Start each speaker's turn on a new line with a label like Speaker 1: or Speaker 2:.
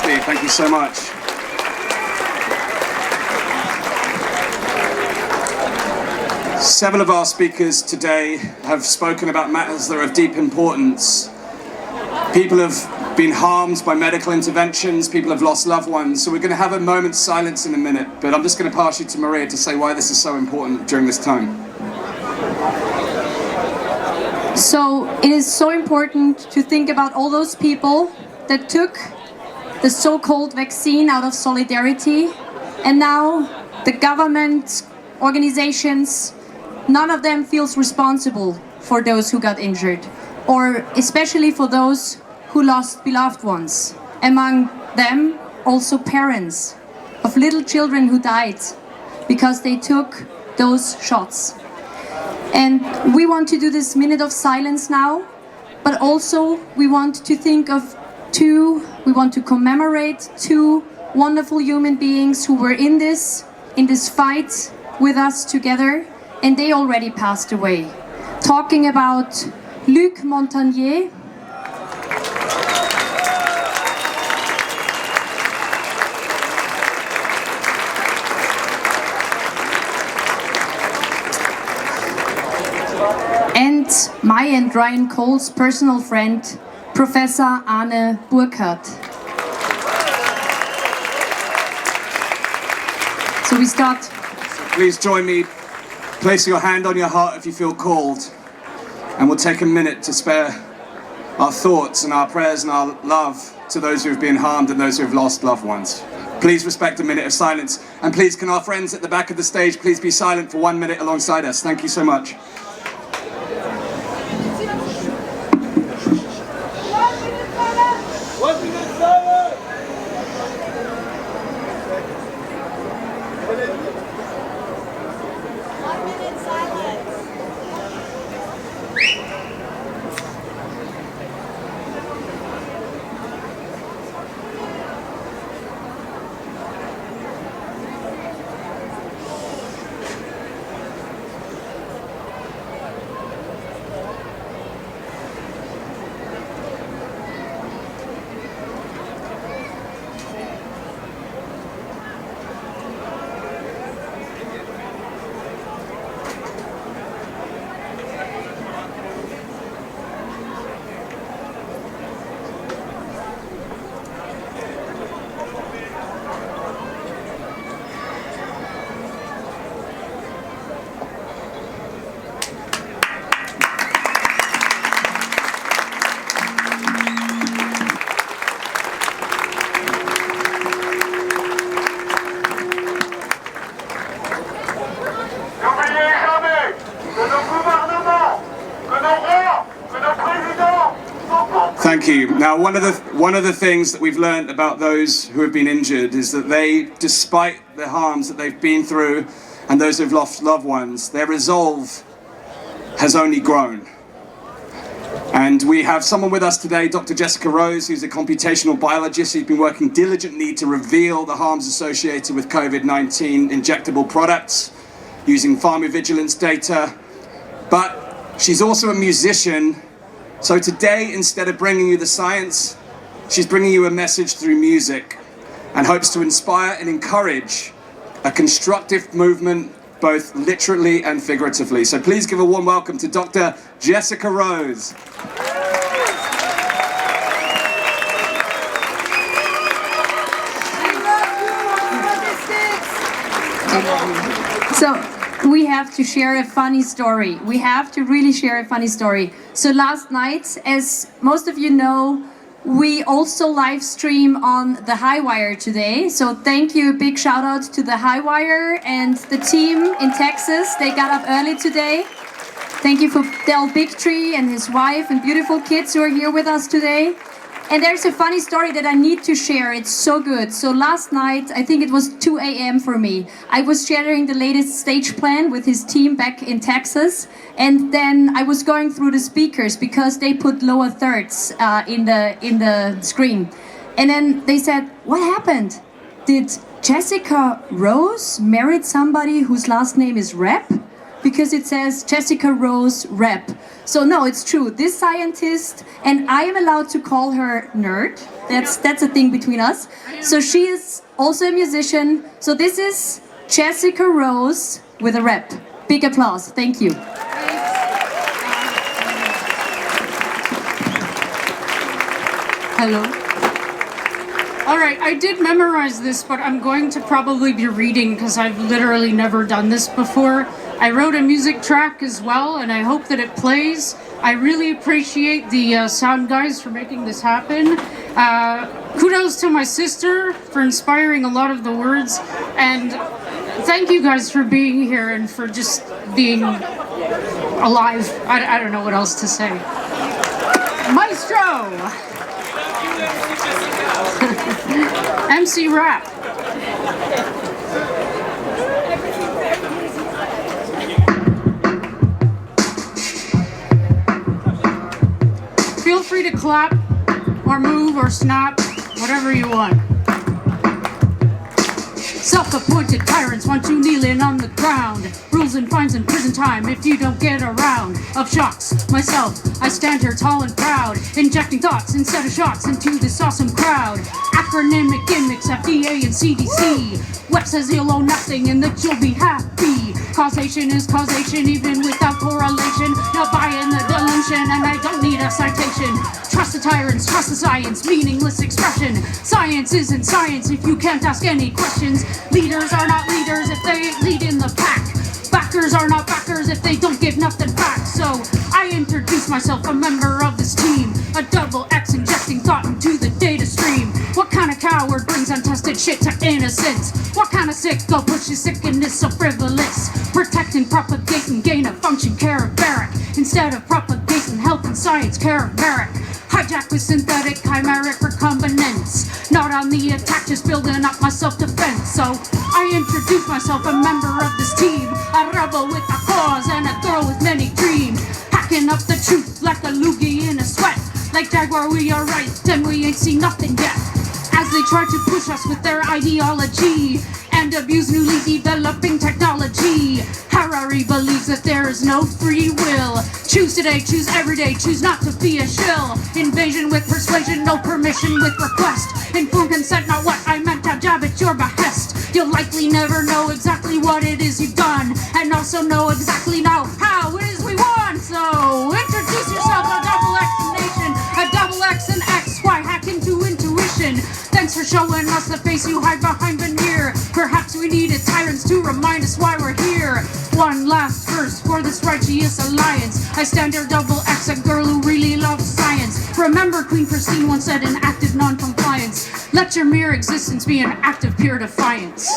Speaker 1: coffee. Thank you so much. Several of our speakers today have spoken about matters that are of deep importance. People have been harmed by medical interventions, people have lost loved ones, so we're going to have a moment's silence in a minute, but I'm just going to pass you to Maria to say why this is so important during this time.
Speaker 2: So it is so important to think about all those people that took the so-called vaccine out of solidarity, and now the government, organizations, none of them feels responsible for those who got injured, or especially for those who lost beloved ones. Among them, also parents of little children who died because they took those shots. And we want to do this minute of silence now, but also we want to think of we want to commemorate two wonderful human beings who were in this fight with us together, and they already passed away. Talking about Luc Montagnier, and my and Ryan Cole's personal friend, Professor Arne Burkhardt. So we start.
Speaker 1: Please join me. Place your hand on your heart if you feel called, and we'll take a minute to spare our thoughts and our prayers and our love to those who have been harmed and those who have lost loved ones. Please respect a minute of silence, and please can our friends at the back of the stage please be silent for 1 minute alongside us. Thank you so much. Thank you. Now, one of the things that we've learned about those who have been injured is that they, despite the harms that they've been through and those who've lost loved ones, their resolve has only grown. And we have someone with us today, Dr. Jessica Rose, who's a computational biologist who's been working diligently to reveal the harms associated with COVID-19 injectable products using pharmacovigilance data. But she's also a musician. So today, instead of bringing you the science, she's bringing you a message through music and hopes to inspire and encourage a constructive movement, both literally and figuratively. So please give a warm welcome to Dr. Jessica Rose.
Speaker 2: So we have to share a funny story. We have to really share a funny story. So last night, as most of you know, we also live stream on the Highwire today. So thank you, a big shout out to the Highwire and the team in Texas. They got up early today. Thank you for Del Bigtree and his wife and beautiful kids who are here with us today. And there's a funny story that I need to share. It's so good. So last night, I think it was 2 a.m. for me, I was sharing the latest stage plan with his team back in Texas. And then I was going through the speakers because they put lower thirds in the screen. And then they said, what happened? Did Jessica Rose married somebody whose last name is Rep? Because it says Jessica Rose Rep. So no, it's true. This scientist, and I am allowed to call her nerd. That's a thing between us. So she is also a musician. So this is Jessica Rose with a rap. Big applause. Thank you.
Speaker 3: Hello. All right, I did memorize this, but I'm going to probably be reading because I've literally never done this before. I wrote a music track as well, and I hope that it plays. I really appreciate the sound guys for making this happen. Kudos to my sister for inspiring a lot of the words, and thank you guys for being here and for just being alive. I don't know what else to say. Maestro! MC Rap. Feel free to clap or move or snap, whatever you want. Self-appointed tyrants want you kneeling on the ground. Rules and fines and prison time if you don't get a round of shocks. Myself, I stand here tall and proud, injecting thoughts instead of shots into this awesome crowd. Acronymic gimmicks, FDA and CDC. Web says you'll own nothing and that you'll be happy. Causation is causation even without correlation. Not buying the delusion and I don't need a citation. Trust the tyrants, trust the science, meaningless expression. Science isn't science if you can't ask any questions. Leaders are not leaders if they ain't leading the pack. Backers are not backers if they don't give nothing back. So I introduce myself, a member of this team. A double X injecting thought into the data stream. What kind of coward brings untested shit to innocence? What kind of sicko pushes sickness so frivolous? Protecting, propagating, gain of function, barbaric. Instead of propagating health and science, barbaric. Hijack with synthetic, chimeric recombinants. Not on the attack, just building up my self-defense. So I introduce myself, a member of this team. A rebel with a cause and a girl with many dreams. Hacking up the truth like a loogie in a sweat. Like Jaguar, we are right, then we ain't seen nothing yet. As they try to push us with their ideology and abuse newly developing technology. Harari believes that there is no free will. Choose today, choose every day, choose not to be a shill. Invasion with persuasion, no permission with request. Informed consent, not what I meant, to jab at your behest. You'll likely never know exactly what it is you've done, and also know exactly now how it is we won. So introduce yourself, a double explanation, a double X and X, Y hack into intuition. Thanks for showing us the face you hide behind veneer. Perhaps we needed tyrants to remind us why we're here. One last verse for this righteous alliance. I stand here double X, a girl who really loves science. Remember Queen Christine once said in active non-compliance, let your mere existence be an act of pure defiance.